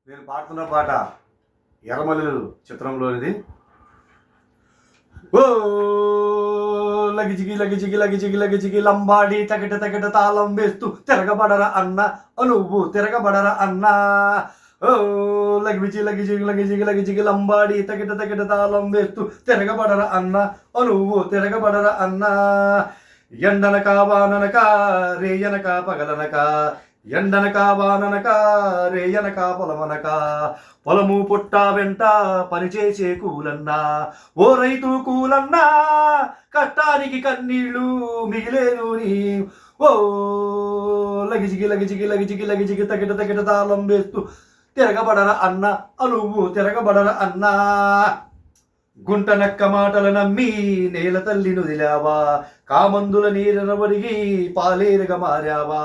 నేను పాడుతున్న పాట ఎర్రమల్లులు చిత్రంలోనిది. ఓ లగిజిగి లగిజిగి లగిజిగి లగిజిగి లంబాడి తగట తగట తాళం వేస్తూ తిరగబడరా అన్న నువ్వు తిరగబడరా అన్నా. ఓ లగిజిగి లగిజిగి లగిజిగి లగిజిగి లంబాడి తగట తగట తాళం వేస్తూ తిరగబడరా అన్న నువ్వు తిరగబడరా అన్నా. ఎండనక వాననక రేయనక పగలనక ఎండనక వాననక రేయనక పొలమనక పొలము పుట్ట వెంట పనిచేసే కూలన్నా. ఓ రైతు కూలన్నా కష్టానికి కన్నీళ్ళు మిగిలేను నీ. ఓ లగిజిగి లగిజిగి లగిజిగి లగిజిగి తగిట తగిట తాళం వేస్తూ తిరగబడర అన్న నువ్వు తిరగబడర అన్నా. గుంట నక్క మాటల నమ్మి నేల తల్లిని వదిలావా, కామందుల నీరనవరిగి పాలేరుగా మారావా.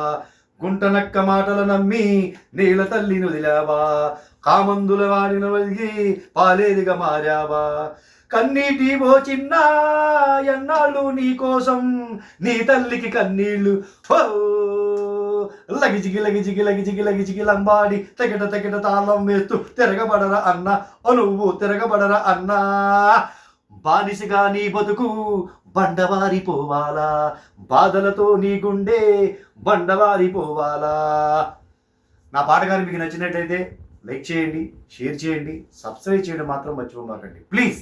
గుంట నక్క మాటల నమ్మి నేల తల్లిని వదిలావా, కామందుల వాడిన వదిగి పాలేరుగా మారావా. కన్నీటి ఓ చిన్న ఎన్నాళ్ళు నీ కోసం నీ తల్లికి కన్నీళ్ళు. ఓ లగిజిగి లగిజిగి లగిజిగి లగిజిగి లంబాడి తగిట తగిట తాళం వేస్తూ తిరగబడరా అన్న నువ్వు తిరగబడరా అన్నా. బానిసగా నీ బతుకు బండవారిపోవాలా, బాధలతో నీ గుండె బండవారిపోవాలా. నా పాట కానీ మీకు నచ్చినట్టయితే లైక్ చేయండి, షేర్ చేయండి, సబ్స్క్రైబ్ చేయడం మాత్రం మర్చిపోమాకండి ప్లీజ్.